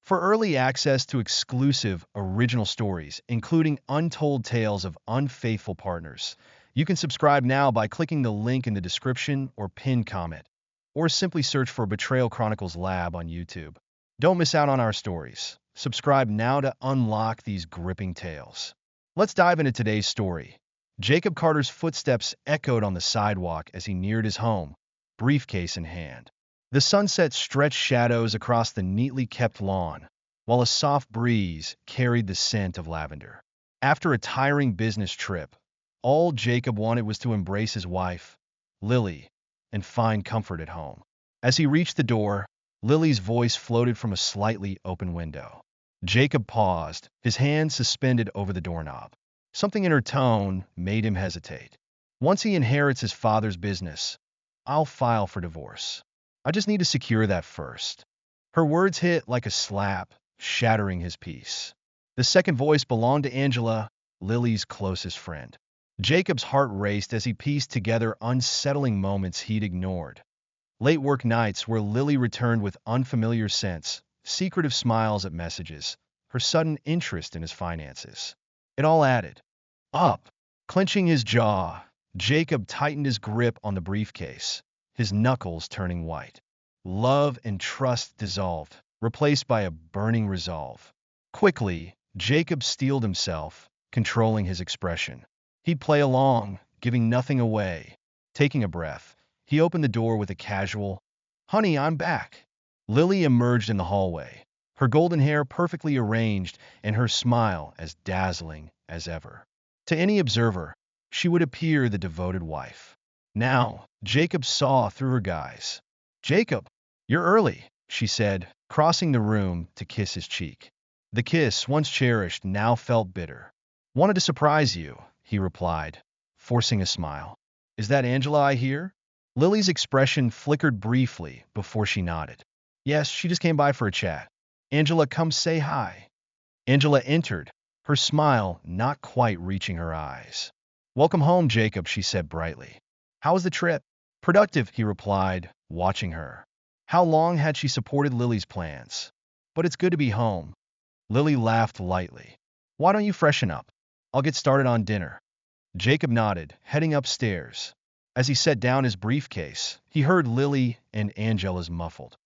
For early access to exclusive, original stories, including untold tales of unfaithful partners, you can subscribe now by clicking the link in the description or pinned comment, or simply search for Betrayal Chronicles Lab on YouTube. Don't miss out on our stories. Subscribe now to unlock these gripping tales. Let's dive into today's story. Jacob Carter's footsteps echoed on the sidewalk as he neared his home, briefcase in hand. The sunset stretched shadows across the neatly kept lawn, while a soft breeze carried the scent of lavender. After a tiring business trip, all Jacob wanted was to embrace his wife, Lily, and find comfort at home. As he reached the door, Lily's voice floated from a slightly open window. Jacob paused, his hand suspended over the doorknob. Something in her tone made him hesitate. Once he inherits his father's business, I'll file for divorce. I just need to secure that first. Her words hit like a slap, shattering his peace. The second voice belonged to Angela, Lily's closest friend. Jacob's heart raced as he pieced together unsettling moments he'd ignored. Late work nights where Lily returned with unfamiliar scents, secretive smiles at messages, her sudden interest in his finances. It all added up. Clenching his jaw, Jacob tightened his grip on the briefcase, his knuckles turning white. Love and trust dissolved, replaced by a burning resolve. Quickly, Jacob steeled himself, controlling his expression. He'd play along, giving nothing away. Taking a breath, he opened the door with a casual, "Honey, I'm back." Lily emerged in the hallway, her golden hair perfectly arranged and her smile as dazzling as ever. To any observer, she would appear the devoted wife. Now, Jacob saw through her guise. "Jacob, you're early," she said, crossing the room to kiss his cheek. The kiss, once cherished, now felt bitter. "Wanted to surprise you," he replied, forcing a smile. "Is that Angela I hear?" Lily's expression flickered briefly before she nodded. "Yes, she just came by for a chat. Angela, come say hi." Angela entered, her smile not quite reaching her eyes. "Welcome home, Jacob," she said brightly. "How was the trip?" "Productive," he replied, watching her. How long had she supported Lily's plans? "But it's good to be home." Lily laughed lightly. "Why don't you freshen up? I'll get started on dinner." Jacob nodded, heading upstairs. As he set down his briefcase, he heard Lily and Angela's muffled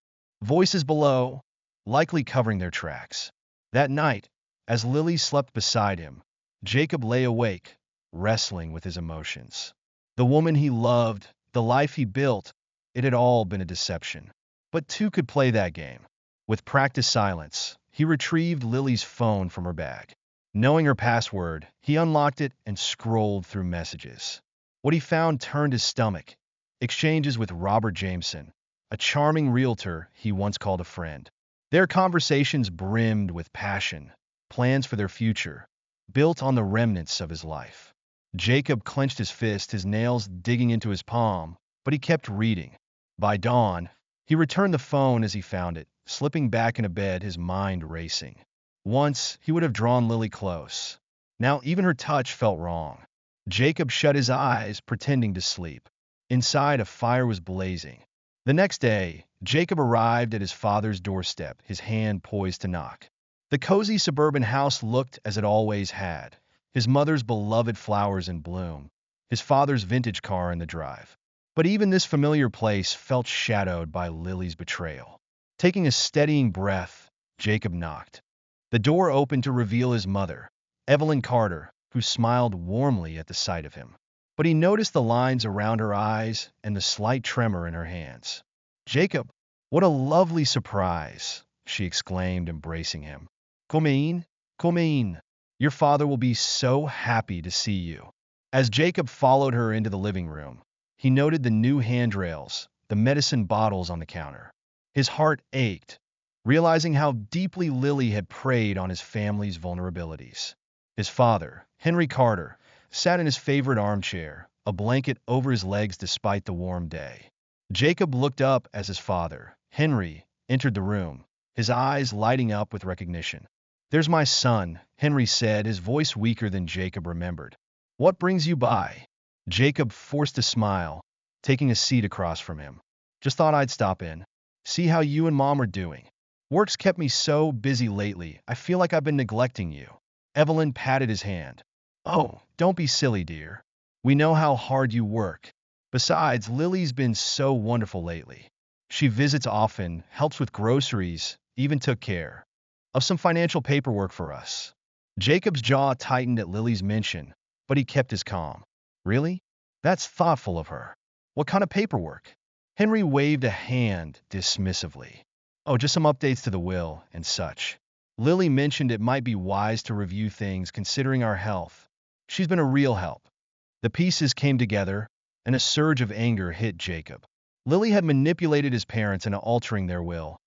voices below, likely covering their tracks. That night, as Lily slept beside him, Jacob lay awake, wrestling with his emotions. The woman he loved, the life he built, it had all been a deception. But two could play that game. With practiced silence, he retrieved Lily's phone from her bag. Knowing her password, he unlocked it and scrolled through messages. What he found turned his stomach. Exchanges with Robert Jameson, a charming realtor he once called a friend. Their conversations brimmed with passion, plans for their future, built on the remnants of his life. Jacob clenched his fist, his nails digging into his palm, but he kept reading. By dawn, he returned the phone as he found it, slipping back into bed, his mind racing. Once, he would have drawn Lily close. Now, even her touch felt wrong. Jacob shut his eyes, pretending to sleep. Inside, a fire was blazing. The next day, Jacob arrived at his father's doorstep, his hand poised to knock. The cozy suburban house looked as it always had, his mother's beloved flowers in bloom, his father's vintage car in the drive. But even this familiar place felt shadowed by Lily's betrayal. Taking a steadying breath, Jacob knocked. The door opened to reveal his mother, Evelyn Carter, who smiled warmly at the sight of him. But he noticed the lines around her eyes and the slight tremor in her hands. "Jacob, what a lovely surprise!" she exclaimed, embracing him. "Come in, come in. Your father will be so happy to see you." As Jacob followed her into the living room, he noted the new handrails, the medicine bottles on the counter. His heart ached, realizing how deeply Lily had preyed on his family's vulnerabilities. His father, Henry Carter, sat in his favorite armchair, a blanket over his legs despite the warm day. Jacob looked up as his father, Henry, entered the room, his eyes lighting up with recognition. "There's my son," Henry said, his voice weaker than Jacob remembered. "What brings you by?" Jacob forced a smile, taking a seat across from him. "Just thought I'd stop in. See how you and Mom are doing." Work's kept me so busy lately, I feel like I've been neglecting you. Evelyn patted his hand. Oh, don't be silly, dear. We know how hard you work. Besides, Lily's been so wonderful lately. She visits often, helps with groceries, even took care of some financial paperwork for us. Jacob's jaw tightened at Lily's mention, but he kept his calm. Really? That's thoughtful of her. What kind of paperwork? Henry waved a hand dismissively. Oh, just some updates to the will and such. Lily mentioned it might be wise to review things considering our health. She's been a real help. The pieces came together, and a surge of anger hit Jacob. Lily had manipulated his parents into altering their will,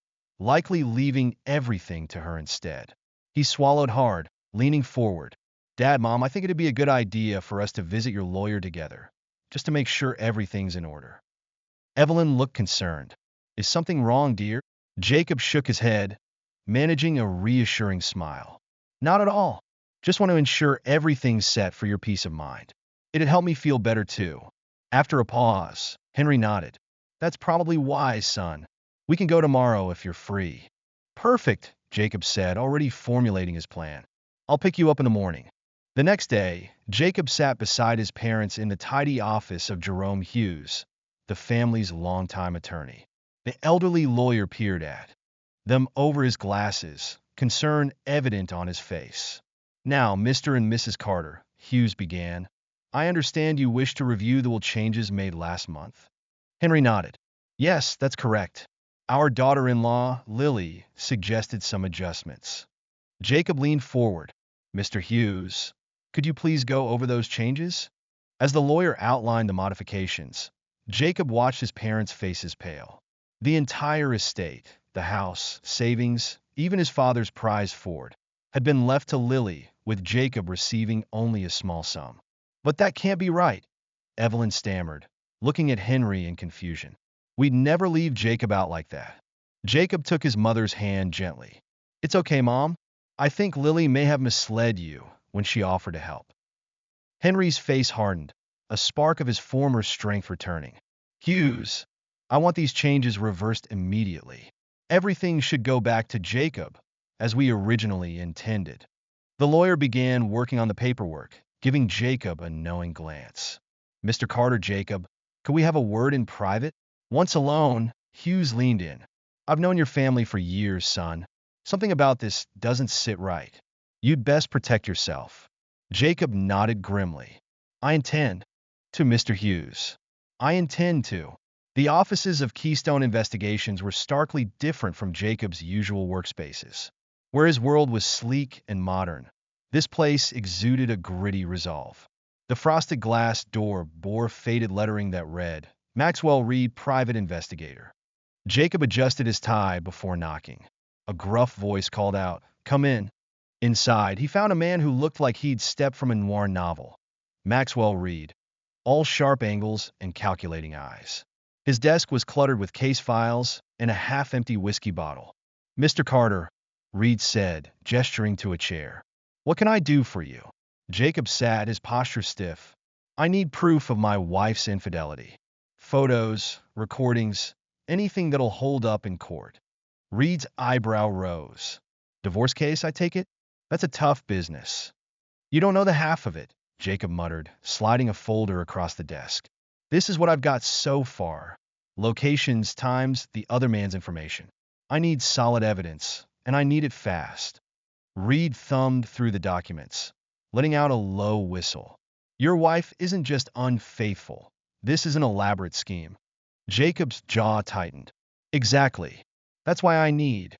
likely leaving everything to her instead. He swallowed hard, leaning forward. Dad, Mom, I think it'd be a good idea for us to visit your lawyer together, just to make sure everything's in order. Evelyn looked concerned. Is something wrong, dear? Jacob shook his head, managing a reassuring smile. Not at all. Just want to ensure everything's set for your peace of mind. It'd help me feel better too. After a pause, Henry nodded. That's probably wise, son. We can go tomorrow if you're free. Perfect, Jacob said, already formulating his plan. I'll pick you up in the morning. The next day, Jacob sat beside his parents in the tidy office of Jerome Hughes, the family's longtime attorney. The elderly lawyer peered at them over his glasses, concern evident on his face. Now, Mr. and Mrs. Carter, Hughes began, I understand you wish to review the will changes made last month. Henry nodded. Yes, that's correct. Our daughter-in-law, Lily, suggested some adjustments. Jacob leaned forward. Mr. Hughes, could you please go over those changes? As the lawyer outlined the modifications, Jacob watched his parents' faces pale. The entire estate, the house, savings, even his father's prize Ford, had been left to Lily, with Jacob receiving only a small sum. But that can't be right, Evelyn stammered, looking at Henry in confusion. We'd never leave Jacob out like that. Jacob took his mother's hand gently. It's okay, Mom. I think Lily may have misled you when she offered to help. Henry's face hardened, a spark of his former strength returning. Hughes, I want these changes reversed immediately. Everything should go back to Jacob, as we originally intended. The lawyer began working on the paperwork, giving Jacob a knowing glance. Mr. Carter, Jacob, could we have a word in private? Once alone, Hughes leaned in. I've known your family for years, son. Something about this doesn't sit right. You'd best protect yourself. Jacob nodded grimly. I intend to, Mr. Hughes. I intend to. The offices of Keystone Investigations were starkly different from Jacob's usual workspaces. Where his world was sleek and modern, this place exuded a gritty resolve. The frosted glass door bore faded lettering that read, Maxwell Reed, Private Investigator. Jacob adjusted his tie before knocking. A gruff voice called out, Come in. Inside, he found a man who looked like he'd stepped from a noir novel. Maxwell Reed, all sharp angles and calculating eyes. His desk was cluttered with case files and a half-empty whiskey bottle. Mr. Carter, Reed said, gesturing to a chair. What can I do for you? Jacob sat, his posture stiff. I need proof of my wife's infidelity. Photos, recordings, anything that'll hold up in court. Reed's eyebrow rose. Divorce case, I take it? That's a tough business. You don't know the half of it, Jacob muttered, sliding a folder across the desk. This is what I've got so far. Locations, times, the other man's information. I need solid evidence, and I need it fast. Reed thumbed through the documents, letting out a low whistle. Your wife isn't just unfaithful. This is an elaborate scheme. Jacob's jaw tightened. Exactly. That's why I need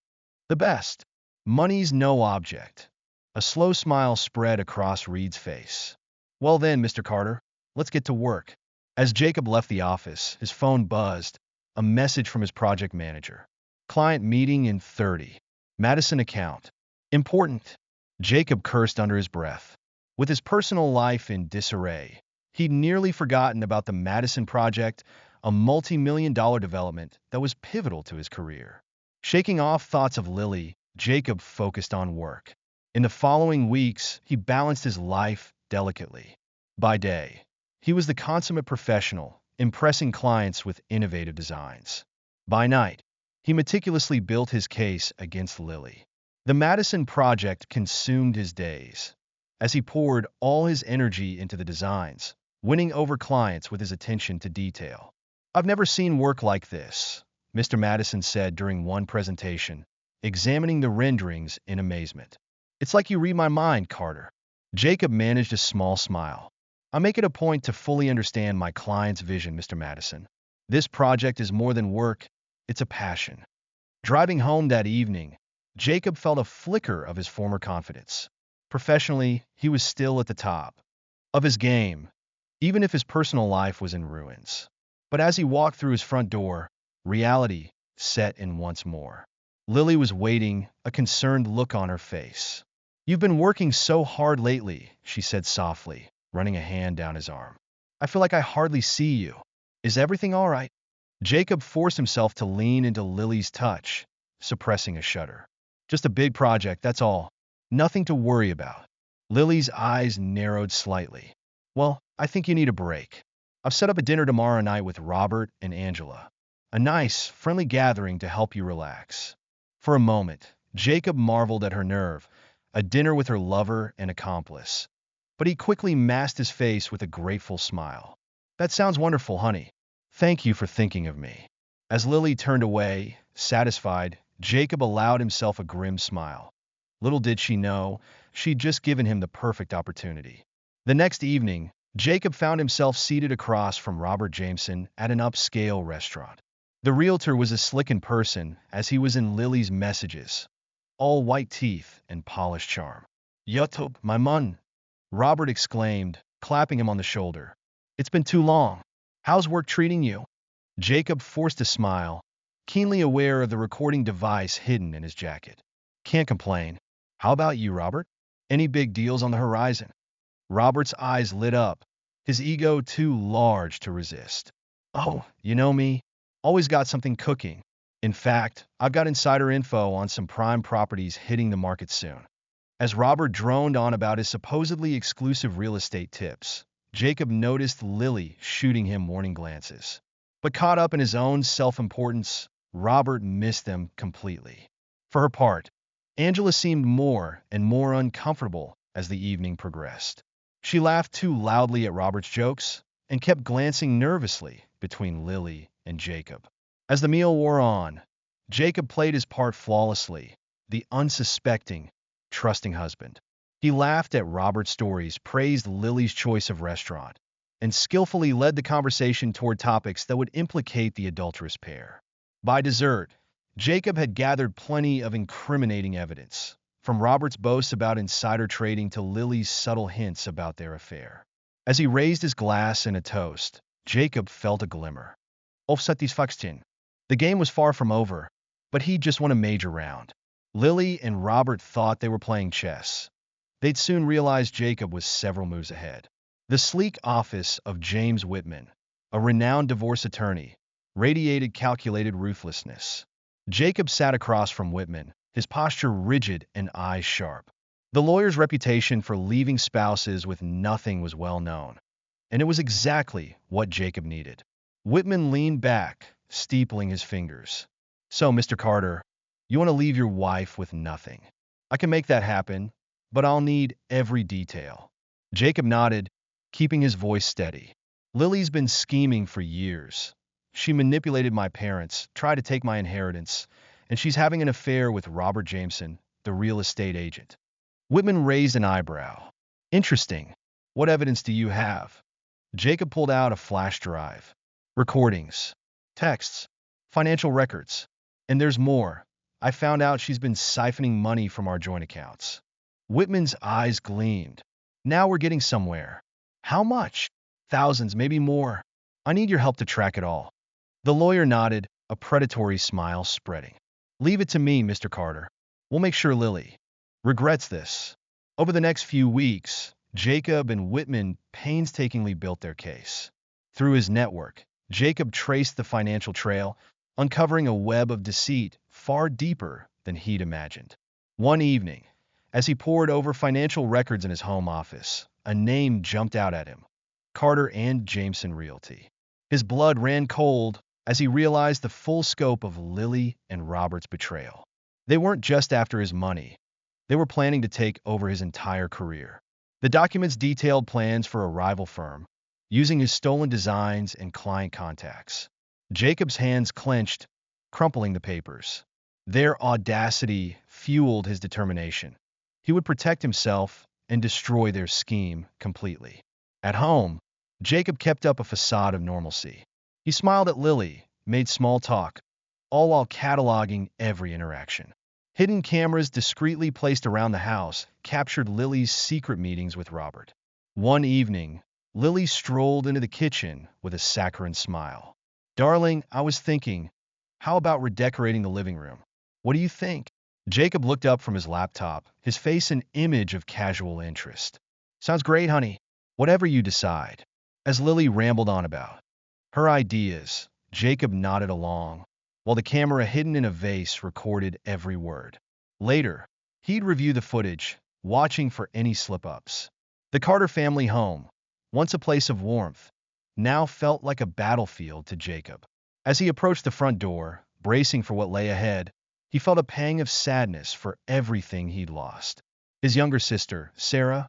the best. Money's no object. A slow smile spread across Reed's face. Well then, Mr. Carter, let's get to work. As Jacob left the office, his phone buzzed, a message from his project manager. Client meeting in 30. Madison account. Important. Jacob cursed under his breath. With his personal life in disarray, he'd nearly forgotten about the Madison project, a multi-million-dollar development that was pivotal to his career. Shaking off thoughts of Lily, Jacob focused on work. In the following weeks, he balanced his life delicately. By day, he was the consummate professional, impressing clients with innovative designs. By night, He meticulously built his case against Lily. The Madison project consumed his days, as he poured all his energy into the designs, winning over clients with his attention to detail. "I've never seen work like this," Mr. Madison said during one presentation, examining the renderings in amazement. "It's like you read my mind, Carter." Jacob managed a small smile. "I make it a point to fully understand my client's vision, Mr. Madison. This project is more than work, it's a passion." Driving home that evening, Jacob felt a flicker of his former confidence. Professionally, he was still at the top of his game, even if his personal life was in ruins. But as he walked through his front door, reality set in once more. Lily was waiting, a concerned look on her face. "You've been working so hard lately," she said softly, running a hand down his arm. "I feel like I hardly see you. Is everything all right?" Jacob forced himself to lean into Lily's touch, suppressing a shudder. "Just a big project, that's all. Nothing to worry about." Lily's eyes narrowed slightly. "Well, I think you need a break. I've set up a dinner tomorrow night with Robert and Angela. A nice, friendly gathering to help you relax." For a moment, Jacob marveled at her nerve, a dinner with her lover and accomplice. But he quickly masked his face with a grateful smile. "That sounds wonderful, honey. Thank you for thinking of me." As Lily turned away, satisfied, Jacob allowed himself a grim smile. Little did she know, she'd just given him the perfect opportunity. The next evening, Jacob found himself seated across from Robert Jameson at an upscale restaurant. The realtor was as slick in person as he was in Lily's messages, all white teeth and polished charm. "Youtube, my mun," Robert exclaimed, clapping him on the shoulder. "It's been too long. How's work treating you?" Jacob forced a smile, keenly aware of the recording device hidden in his jacket. "Can't complain. How about you, Robert? Any big deals on the horizon?" Robert's eyes lit up, his ego too large to resist. "Oh, you know me. Always got something cooking. In fact, I've got insider info on some prime properties hitting the market soon." As Robert droned on about his supposedly exclusive real estate tips, Jacob noticed Lily shooting him warning glances. But caught up in his own self-importance, Robert missed them completely. For her part, Angela seemed more and more uncomfortable as the evening progressed. She laughed too loudly at Robert's jokes and kept glancing nervously between Lily and Jacob. As the meal wore on, Jacob played his part flawlessly, the unsuspecting, trusting husband. He laughed at Robert's stories, praised Lily's choice of restaurant, and skillfully led the conversation toward topics that would implicate the adulterous pair. By dessert, Jacob had gathered plenty of incriminating evidence, from Robert's boasts about insider trading to Lily's subtle hints about their affair. As he raised his glass in a toast, Jacob felt a glimmer of satisfaction. The game was far from over, but he'd just won a major round. Lily and Robert thought they were playing chess. They'd soon realize Jacob was several moves ahead. The sleek office of James Whitman, a renowned divorce attorney, radiated calculated ruthlessness. Jacob sat across from Whitman, his posture rigid and eyes sharp. The lawyer's reputation for leaving spouses with nothing was well known, and it was exactly what Jacob needed. Whitman leaned back, steepling his fingers. "So, Mr. Carter, you want to leave your wife with nothing. I can make that happen, but I'll need every detail." Jacob nodded, keeping his voice steady. "Lily's been scheming for years. She manipulated my parents, tried to take my inheritance, and she's having an affair with Robert Jameson, the real estate agent." Whitman raised an eyebrow. "Interesting. What evidence do you have?" Jacob pulled out a flash drive. "Recordings, texts, financial records. And there's more. I found out she's been siphoning money from our joint accounts." Whitman's eyes gleamed. "Now we're getting somewhere. How much?" "Thousands, maybe more. I need your help to track it all." The lawyer nodded, a predatory smile spreading. "Leave it to me, Mr. Carter. We'll make sure Lily regrets this." Over the next few weeks, Jacob and Whitman painstakingly built their case. Through his network, Jacob traced the financial trail, uncovering a web of deceit far deeper than he'd imagined. One evening, as he pored over financial records in his home office, a name jumped out at him: Carter and Jameson Realty. His blood ran cold, as he realized the full scope of Lily and Robert's betrayal. They weren't just after his money. They were planning to take over his entire career. The documents detailed plans for a rival firm, using his stolen designs and client contacts. Jacob's hands clenched, crumpling the papers. Their audacity fueled his determination. He would protect himself and destroy their scheme completely. At home, Jacob kept up a facade of normalcy. He smiled at Lily, made small talk, all while cataloging every interaction. Hidden cameras discreetly placed around the house captured Lily's secret meetings with Robert. One evening, Lily strolled into the kitchen with a saccharine smile. "Darling, I was thinking, how about redecorating the living room? What do you think?" Jacob looked up from his laptop, his face an image of casual interest. "Sounds great, honey. Whatever you decide." As Lily rambled on about her ideas, Jacob nodded along, while the camera hidden in a vase recorded every word. Later, he'd review the footage, watching for any slip-ups. The Carter family home, once a place of warmth, now felt like a battlefield to Jacob. As he approached the front door, bracing for what lay ahead, he felt a pang of sadness for everything he'd lost. His younger sister, Sarah,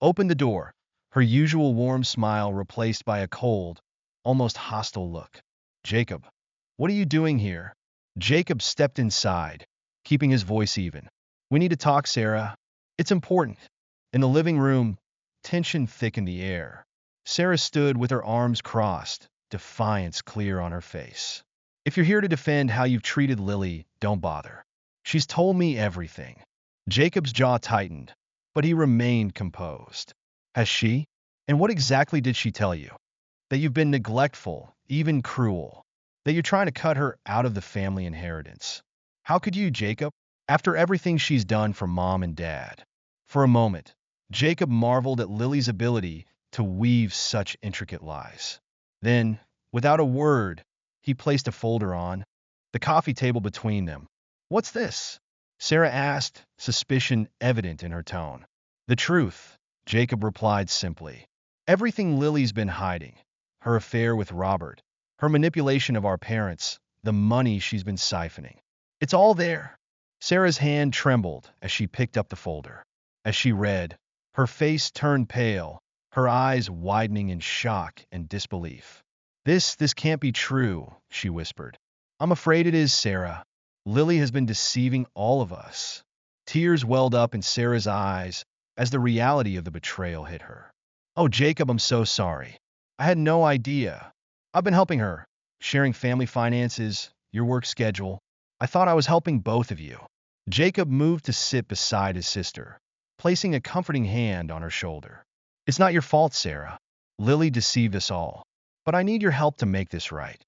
opened the door, her usual warm smile replaced by a cold, almost hostile look. "Jacob, what are you doing here?" Jacob stepped inside, keeping his voice even. "We need to talk, Sarah. It's important." In the living room, tension thickened the air. Sarah stood with her arms crossed, defiance clear on her face. "If you're here to defend how you've treated Lily, don't bother. She's told me everything." Jacob's jaw tightened, but he remained composed. "Has she? And what exactly did she tell you?" "That you've been neglectful, even cruel. That you're trying to cut her out of the family inheritance." "How could you, Jacob? After everything she's done for Mom and Dad." For a moment, Jacob marveled at Lily's ability to weave such intricate lies. Then, without a word, he placed a folder on the coffee table between them. "What's this?" Sarah asked, suspicion evident in her tone. "The truth," Jacob replied simply. "Everything Lily's been hiding. Her affair with Robert, her manipulation of our parents, the money she's been siphoning. It's all there." Sarah's hand trembled as she picked up the folder. As she read, her face turned pale, her eyes widening in shock and disbelief. This can't be true," she whispered. "I'm afraid it is, Sarah. Lily has been deceiving all of us." Tears welled up in Sarah's eyes as the reality of the betrayal hit her. "Oh, Jacob, I'm so sorry. I had no idea. I've been helping her, sharing family finances, your work schedule. I thought I was helping both of you." Jacob moved to sit beside his sister, placing a comforting hand on her shoulder. "It's not your fault, Sarah. Lily deceived us all. But I need your help to make this right."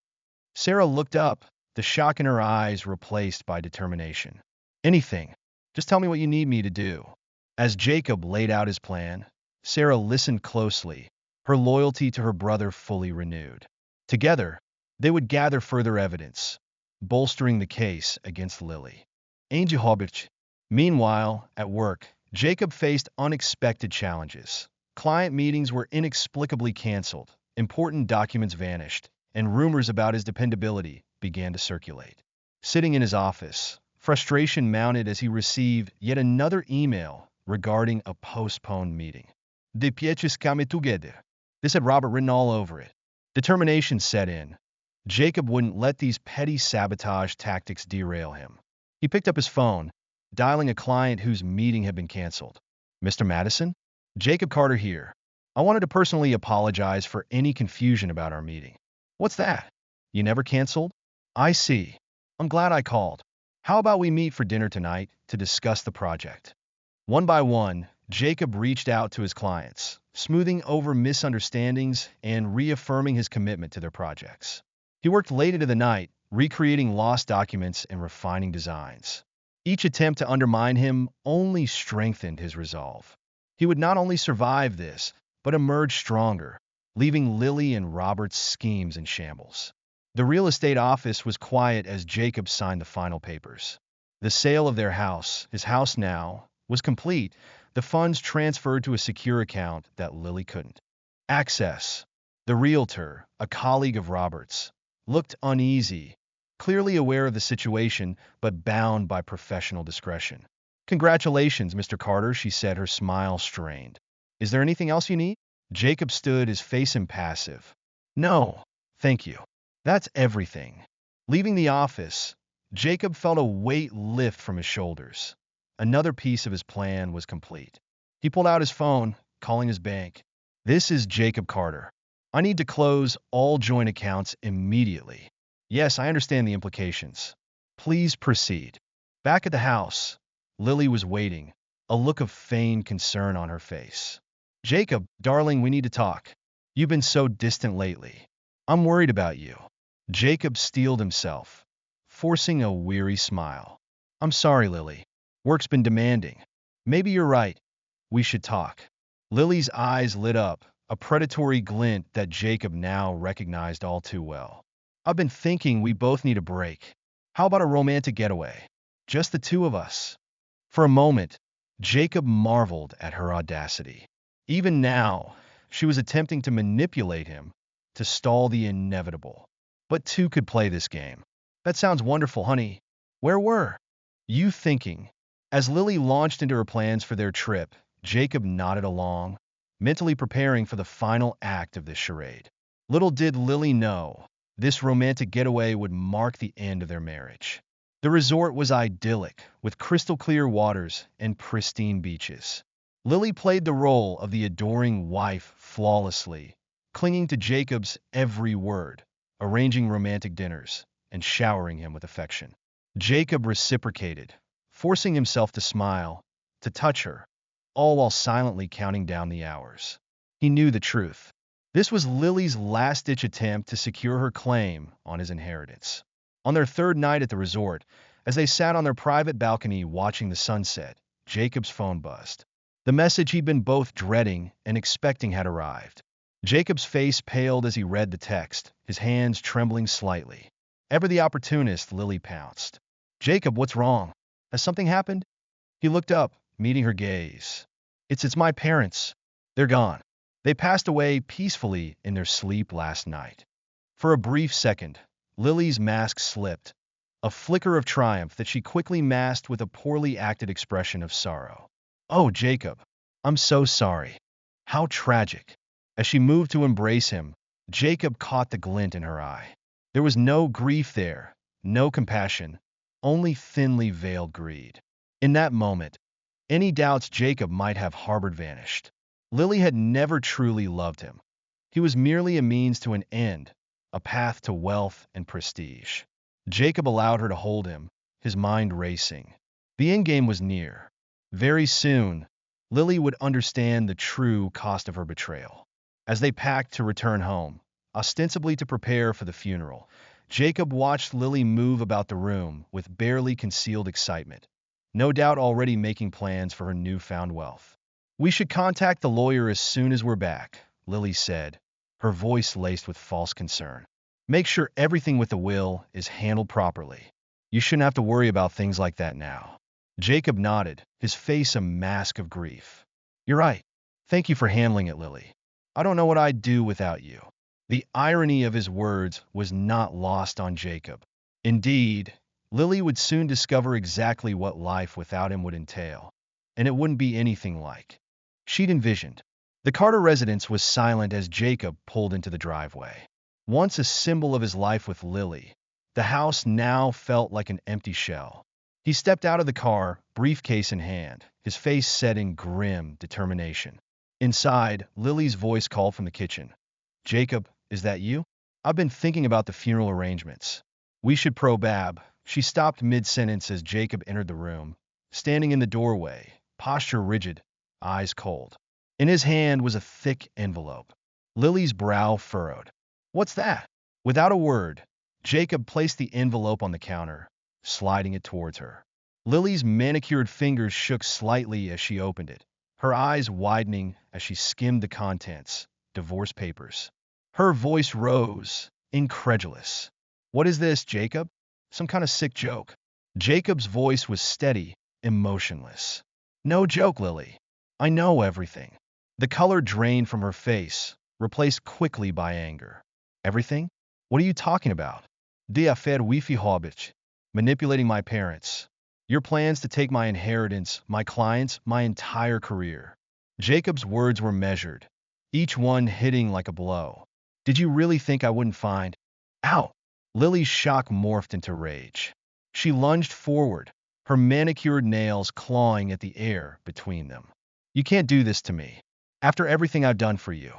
Sarah looked up, the shock in her eyes replaced by determination. "Anything. Just tell me what you need me to do." As Jacob laid out his plan, Sarah listened closely, her loyalty to her brother fully renewed. Together, they would gather further evidence, bolstering the case against Lily. Angel Hobbit. Meanwhile, at work, Jacob faced unexpected challenges. Client meetings were inexplicably canceled, important documents vanished, and rumors about his dependability began to circulate. Sitting in his office, frustration mounted as he received yet another email regarding a postponed meeting. "The pièces come together." This had Robert written all over it. Determination set in. Jacob wouldn't let these petty sabotage tactics derail him. He picked up his phone, dialing a client whose meeting had been canceled. "Mr. Madison? Jacob Carter here. I wanted to personally apologize for any confusion about our meeting." "What's that? You never canceled?" "I see. I'm glad I called. How about we meet for dinner tonight to discuss the project?" One by one, Jacob reached out to his clients, smoothing over misunderstandings and reaffirming his commitment to their projects. He worked late into the night, recreating lost documents and refining designs. Each attempt to undermine him only strengthened his resolve. He would not only survive this, but emerge stronger, leaving Lily and Robert's schemes in shambles. The real estate office was quiet as Jacob signed the final papers. The sale of their house, his house now, was complete, the funds transferred to a secure account that Lily couldn't access. The realtor, a colleague of Robert's, looked uneasy, clearly aware of the situation but bound by professional discretion. "Congratulations, Mr. Carter," she said, her smile strained. "Is there anything else you need?" Jacob stood, his face impassive. "No, thank you. That's everything." Leaving the office, Jacob felt a weight lift from his shoulders. Another piece of his plan was complete. He pulled out his phone, calling his bank. "This is Jacob Carter. I need to close all joint accounts immediately." "Yes, I understand the implications. Please proceed." Back at the house, Lily was waiting, a look of feigned concern on her face. "Jacob, darling, we need to talk. You've been so distant lately. I'm worried about you." Jacob steeled himself, forcing a weary smile. "I'm sorry, Lily. Work's been demanding. Maybe you're right. We should talk." Lily's eyes lit up, a predatory glint that Jacob now recognized all too well. "I've been thinking we both need a break. How about a romantic getaway? Just the two of us?" For a moment, Jacob marveled at her audacity. Even now, she was attempting to manipulate him, to stall the inevitable. But two could play this game. "That sounds wonderful, honey. Where were you thinking?" As Lily launched into her plans for their trip, Jacob nodded along, mentally preparing for the final act of this charade. Little did Lily know, this romantic getaway would mark the end of their marriage. The resort was idyllic, with crystal-clear waters and pristine beaches. Lily played the role of the adoring wife flawlessly, clinging to Jacob's every word, arranging romantic dinners, and showering him with affection. Jacob reciprocated, forcing himself to smile, to touch her, all while silently counting down the hours. He knew the truth. This was Lily's last-ditch attempt to secure her claim on his inheritance. On their third night at the resort, as they sat on their private balcony watching the sunset, Jacob's phone buzzed. The message he'd been both dreading and expecting had arrived. Jacob's face paled as he read the text, his hands trembling slightly. Ever the opportunist, Lily pounced. "Jacob, what's wrong? Has something happened?" He looked up, meeting her gaze. It's my parents. They're gone. They passed away peacefully in their sleep last night." For a brief second, Lily's mask slipped, a flicker of triumph that she quickly masked with a poorly acted expression of sorrow. "Oh, Jacob, I'm so sorry. How tragic." As she moved to embrace him, Jacob caught the glint in her eye. There was no grief there, no compassion, only thinly veiled greed. In that moment, any doubts Jacob might have harbored vanished. Lily had never truly loved him. He was merely a means to an end, a path to wealth and prestige. Jacob allowed her to hold him, his mind racing. The endgame was near. Very soon, Lily would understand the true cost of her betrayal. As they packed to return home, ostensibly to prepare for the funeral, Jacob watched Lily move about the room with barely concealed excitement, no doubt already making plans for her newfound wealth. "We should contact the lawyer as soon as we're back," Lily said, her voice laced with false concern. "Make sure everything with the will is handled properly. You shouldn't have to worry about things like that now." Jacob nodded, his face a mask of grief. "You're right. Thank you for handling it, Lily. I don't know what I'd do without you." The irony of his words was not lost on Jacob. Indeed, Lily would soon discover exactly what life without him would entail, and it wouldn't be anything like she'd envisioned. The Carter residence was silent as Jacob pulled into the driveway. Once a symbol of his life with Lily, the house now felt like an empty shell. He stepped out of the car, briefcase in hand, his face set in grim determination. Inside, Lily's voice called from the kitchen. "Jacob, is that you? I've been thinking about the funeral arrangements. We should probab." She stopped mid-sentence as Jacob entered the room, standing in the doorway, posture rigid, eyes cold. In his hand was a thick envelope. Lily's brow furrowed. "What's that?" Without a word, Jacob placed the envelope on the counter, sliding it towards her. Lily's manicured fingers shook slightly as she opened it, her eyes widening as she skimmed the contents, divorce papers. Her voice rose, incredulous. "What is this, Jacob? Some kind of sick joke?" Jacob's voice was steady, emotionless. "No joke, Lily. I know everything." The color drained from her face, replaced quickly by anger. "Everything? What are you talking about? Die Fed Wifi Hobbit. Manipulating my parents. Your plans to take my inheritance, my clients, my entire career. Jacob's words were measured, each one hitting like a blow. Did you really think I wouldn't find? Ow! Lily's shock morphed into rage. She lunged forward, her manicured nails clawing at the air between them. You can't do this to me. After everything I've done for you.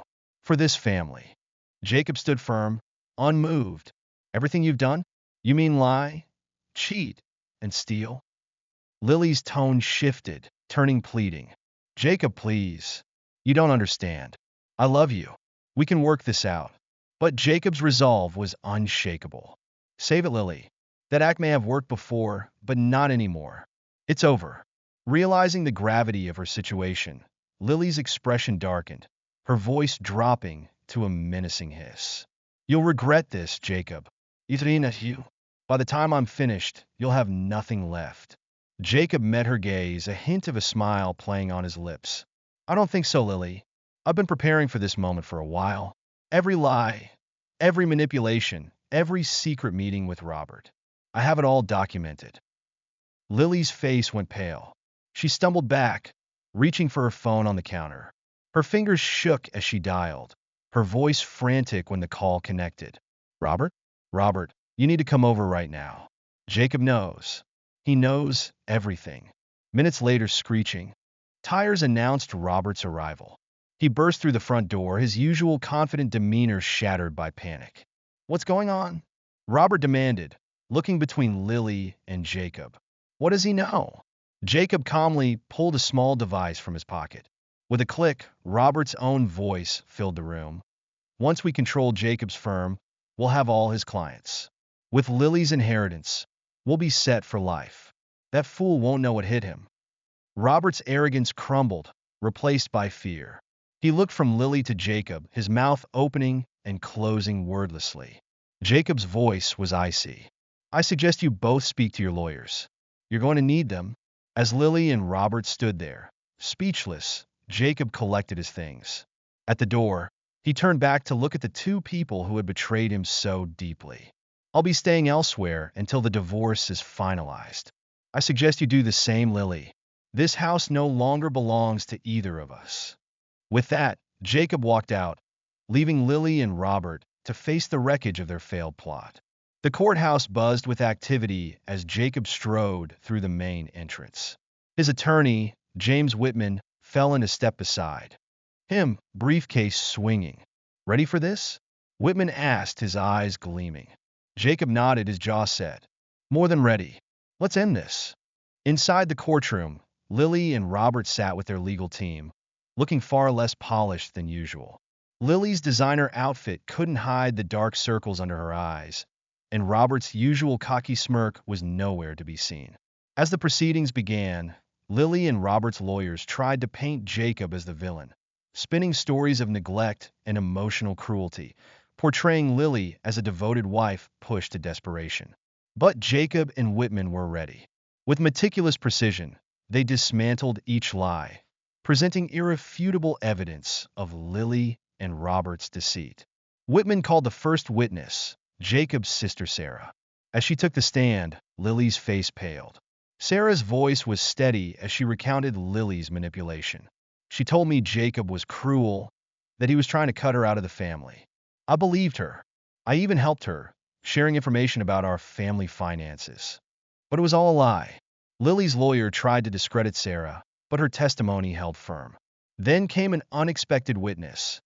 For this family. Jacob stood firm, unmoved. Everything you've done? You mean lie, cheat, and steal? Lily's tone shifted, turning pleading. Jacob, please. You don't understand. I love you. We can work this out. But Jacob's resolve was unshakable. Save it, Lily. That act may have worked before, but not anymore. It's over. Realizing the gravity of her situation, Lily's expression darkened, her voice dropping to a menacing hiss. You'll regret this, Jacob. Ethan at you. By the time I'm finished, you'll have nothing left. Jacob met her gaze, a hint of a smile playing on his lips. I don't think so, Lily. I've been preparing for this moment for a while. Every lie, every manipulation, every secret meeting with Robert. I have it all documented. Lily's face went pale. She stumbled back, reaching for her phone on the counter. Her fingers shook as she dialed, her voice frantic when the call connected. Robert? Robert, you need to come over right now. Jacob knows. He knows everything. Minutes later, screeching, tires announced Robert's arrival. He burst through the front door, his usual confident demeanor shattered by panic. What's going on? Robert demanded, looking between Lily and Jacob. What does he know? Jacob calmly pulled a small device from his pocket. With a click, Robert's own voice filled the room. Once we control Jacob's firm, we'll have all his clients. With Lily's inheritance, we'll be set for life. That fool won't know what hit him. Robert's arrogance crumbled, replaced by fear. He looked from Lily to Jacob, his mouth opening and closing wordlessly. Jacob's voice was icy. I suggest you both speak to your lawyers. You're going to need them. As Lily and Robert stood there, speechless, Jacob collected his things. At the door, he turned back to look at the two people who had betrayed him so deeply. I'll be staying elsewhere until the divorce is finalized. I suggest you do the same, Lily. This house no longer belongs to either of us. With that, Jacob walked out, leaving Lily and Robert to face the wreckage of their failed plot. The courthouse buzzed with activity as Jacob strode through the main entrance. His attorney, James Whitman, fell in a step beside him, briefcase swinging. Ready for this? Whitman asked, his eyes gleaming. Jacob nodded, his jaw set. More than ready. Let's end this. Inside the courtroom, Lily and Robert sat with their legal team, looking far less polished than usual. Lily's designer outfit couldn't hide the dark circles under her eyes, and Robert's usual cocky smirk was nowhere to be seen. As the proceedings began, Lily and Robert's lawyers tried to paint Jacob as the villain, spinning stories of neglect and emotional cruelty, portraying Lily as a devoted wife pushed to desperation. But Jacob and Whitman were ready. With meticulous precision, they dismantled each lie, presenting irrefutable evidence of Lily and Robert's deceit. Whitman called the first witness, Jacob's sister Sarah. As she took the stand, Lily's face paled. Sarah's voice was steady as she recounted Lily's manipulation. She told me Jacob was cruel, that he was trying to cut her out of the family. I believed her. I even helped her, sharing information about our family finances. But it was all a lie. Lily's lawyer tried to discredit Sarah, but her testimony held firm. Then came an unexpected witness,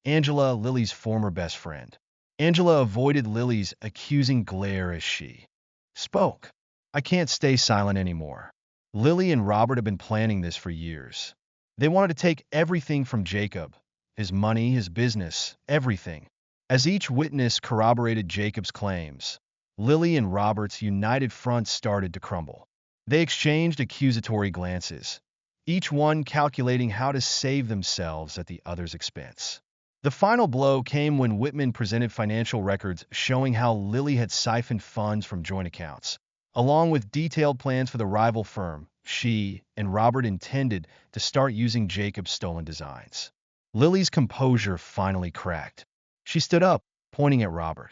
Angela, Lily's former best friend. Angela avoided Lily's accusing glare as she spoke. I can't stay silent anymore. Lily and Robert have been planning this for years. They wanted to take everything from Jacob, his money, his business, everything. As each witness corroborated Jacob's claims, Lily and Robert's united front started to crumble. They exchanged accusatory glances, each one calculating how to save themselves at the other's expense. The final blow came when Whitman presented financial records showing how Lily had siphoned funds from joint accounts. Along with detailed plans for the rival firm, she and Robert intended to start using Jacob's stolen designs. Lily's composure finally cracked. She stood up, pointing at Robert.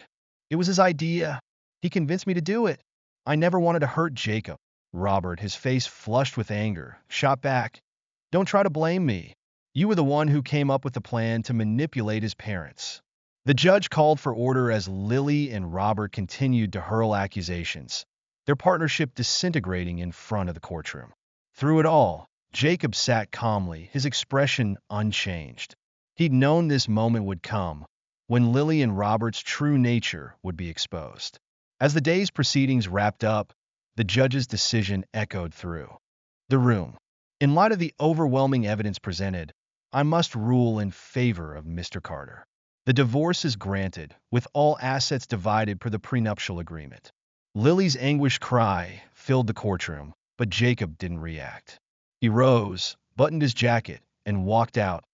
It was his idea. He convinced me to do it. I never wanted to hurt Jacob. Robert, his face flushed with anger, shot back. Don't try to blame me. You were the one who came up with the plan to manipulate his parents. The judge called for order as Lily and Robert continued to hurl accusations, their partnership disintegrating in front of the courtroom. Through it all, Jacob sat calmly, his expression unchanged. He'd known this moment would come, when Lily and Robert's true nature would be exposed. As the day's proceedings wrapped up, the judge's decision echoed through the room. In light of the overwhelming evidence presented, I must rule in favor of Mr. Carter. The divorce is granted, with all assets divided per the prenuptial agreement. Lily's anguished cry filled the courtroom, but Jacob didn't react. He rose, buttoned his jacket, and walked out,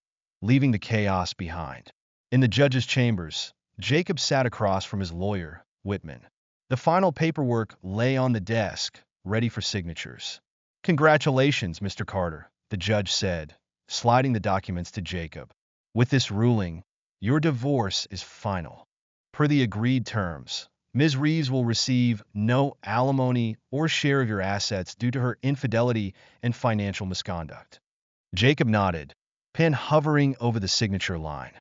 leaving the chaos behind. In the judge's chambers, Jacob sat across from his lawyer, Whitman. The final paperwork lay on the desk, ready for signatures. Congratulations, Mr. Carter, the judge said, sliding the documents to Jacob. With this ruling, your divorce is final. Per the agreed terms, Ms. Reeves will receive no alimony or share of your assets due to her infidelity and financial misconduct. Jacob nodded, pen hovering over the signature line.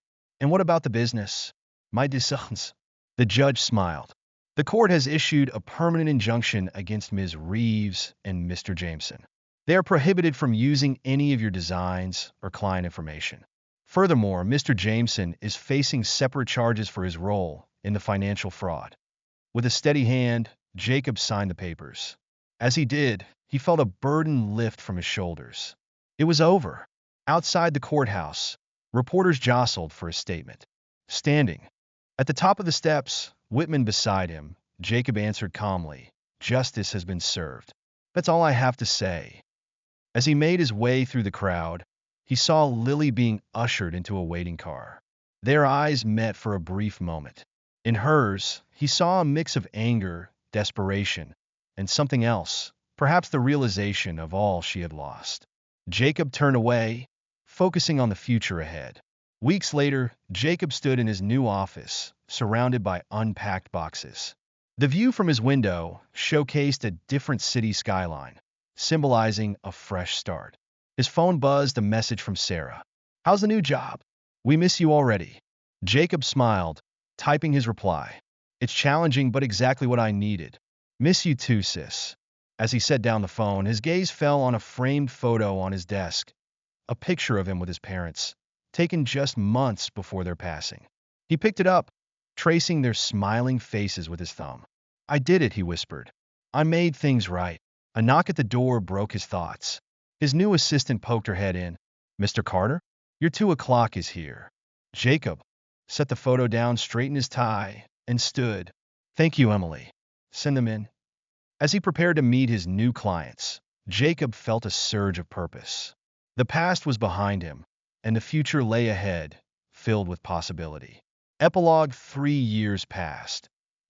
And what about the business? My decisions. The judge smiled. The court has issued a permanent injunction against Ms. Reeves and Mr. Jameson. They are prohibited from using any of your designs or client information. Furthermore, Mr. Jameson is facing separate charges for his role in the financial fraud. With a steady hand, Jacob signed the papers. As he did, he felt a burden lift from his shoulders. It was over. Outside the courthouse, reporters jostled for a statement. Standing at the top of the steps, Whitman beside him, Jacob answered calmly, "Justice has been served. That's all I have to say." As he made his way through the crowd, he saw Lily being ushered into a waiting car. Their eyes met for a brief moment. In hers, he saw a mix of anger, desperation, and something else, perhaps the realization of all she had lost. Jacob turned away, focusing on the future ahead. Weeks later, Jacob stood in his new office, surrounded by unpacked boxes. The view from his window showcased a different city skyline, symbolizing a fresh start. His phone buzzed a message from Sarah. "How's the new job? We miss you already." Jacob smiled, typing his reply. "It's challenging, but exactly what I needed. Miss you too, sis." As he set down the phone, his gaze fell on a framed photo on his desk, a picture of him with his parents, taken just months before their passing. He picked it up, tracing their smiling faces with his thumb. "I did it," he whispered. "I made things right." A knock at the door broke his thoughts. His new assistant poked her head in. "Mr. Carter, your 2 o'clock is here." Jacob set the photo down, straightened his tie, and stood. "Thank you, Emily. Send them in." As he prepared to meet his new clients, Jacob felt a surge of purpose. The past was behind him, and the future lay ahead, filled with possibility. Epilogue: 3 years passed,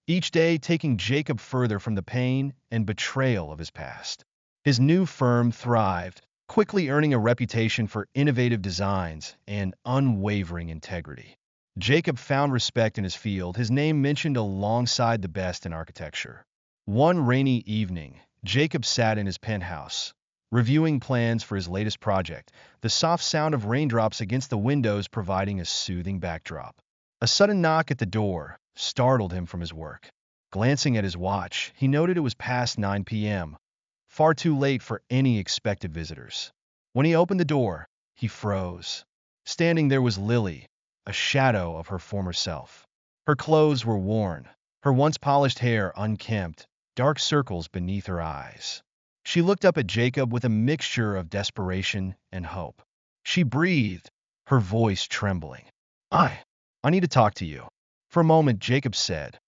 each day taking Jacob further from the pain and betrayal of his past. His new firm thrived, quickly earning a reputation for innovative designs and unwavering integrity. Jacob found respect in his field, his name mentioned alongside the best in architecture. One rainy evening, Jacob sat in his penthouse, reviewing plans for his latest project, the soft sound of raindrops against the windows providing a soothing backdrop. A sudden knock at the door startled him from his work. Glancing at his watch, he noted it was past 9 p.m., far too late for any expected visitors. When he opened the door, he froze. Standing there was Lily, a shadow of her former self. Her clothes were worn, her once polished hair unkempt, dark circles beneath her eyes. She looked up at Jacob with a mixture of desperation and hope. She breathed, her voice trembling. I need to talk to you." For a moment, Jacob said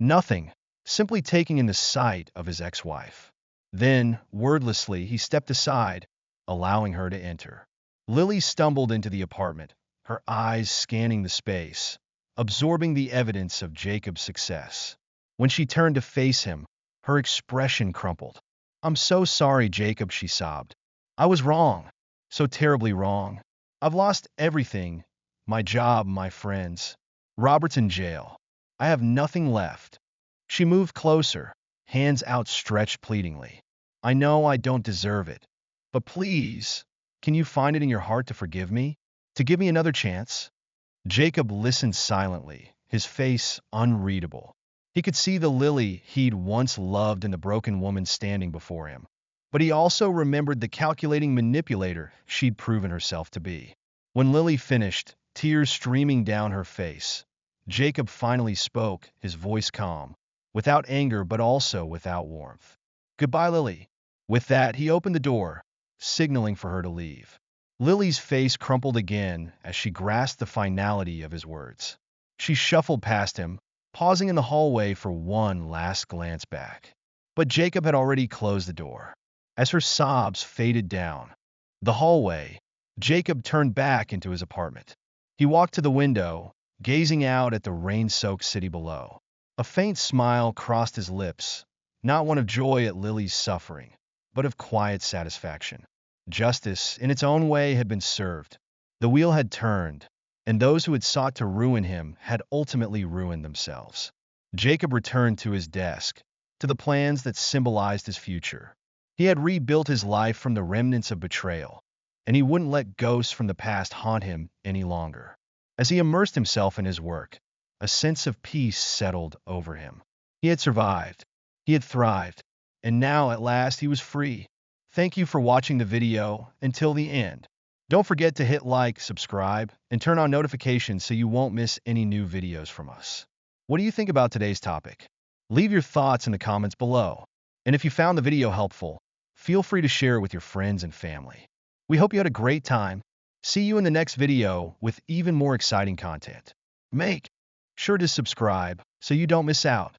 nothing, simply taking in the sight of his ex-wife. Then, wordlessly, he stepped aside, allowing her to enter. Lily stumbled into the apartment, her eyes scanning the space, absorbing the evidence of Jacob's success. When she turned to face him, her expression crumpled. "I'm so sorry, Jacob," she sobbed. "I was wrong, so terribly wrong. I've lost everything, my job, my friends. Robert's in jail. I have nothing left. She moved closer, hands outstretched pleadingly. I know I don't deserve it, but please, can you find it in your heart to forgive me? To give me another chance? Jacob listened silently, his face unreadable. He could see the Lily he'd once loved in the broken woman standing before him. But he also remembered the calculating manipulator she'd proven herself to be. When Lily finished, tears streaming down her face, Jacob finally spoke, his voice calm, without anger but also without warmth. Goodbye, Lily. With that, he opened the door, signaling for her to leave. Lily's face crumpled again as she grasped the finality of his words. She shuffled past him, pausing in the hallway for one last glance back. But Jacob had already closed the door. As her sobs faded down the hallway, Jacob turned back into his apartment. He walked to the window, gazing out at the rain-soaked city below. A faint smile crossed his lips, not one of joy at Lily's suffering, but of quiet satisfaction. Justice, in its own way, had been served. The wheel had turned, and those who had sought to ruin him had ultimately ruined themselves. Jacob returned to his desk, to the plans that symbolized his future. He had rebuilt his life from the remnants of betrayal, and he wouldn't let ghosts from the past haunt him any longer. As he immersed himself in his work, a sense of peace settled over him. He had survived, he had thrived, and now at last he was free. Thank you for watching the video until the end. Don't forget to hit like, subscribe, and turn on notifications so you won't miss any new videos from us. What do you think about today's topic? Leave your thoughts in the comments below. And if you found the video helpful, feel free to share it with your friends and family. We hope you had a great time. See you in the next video with even more exciting content. Make sure to subscribe so you don't miss out.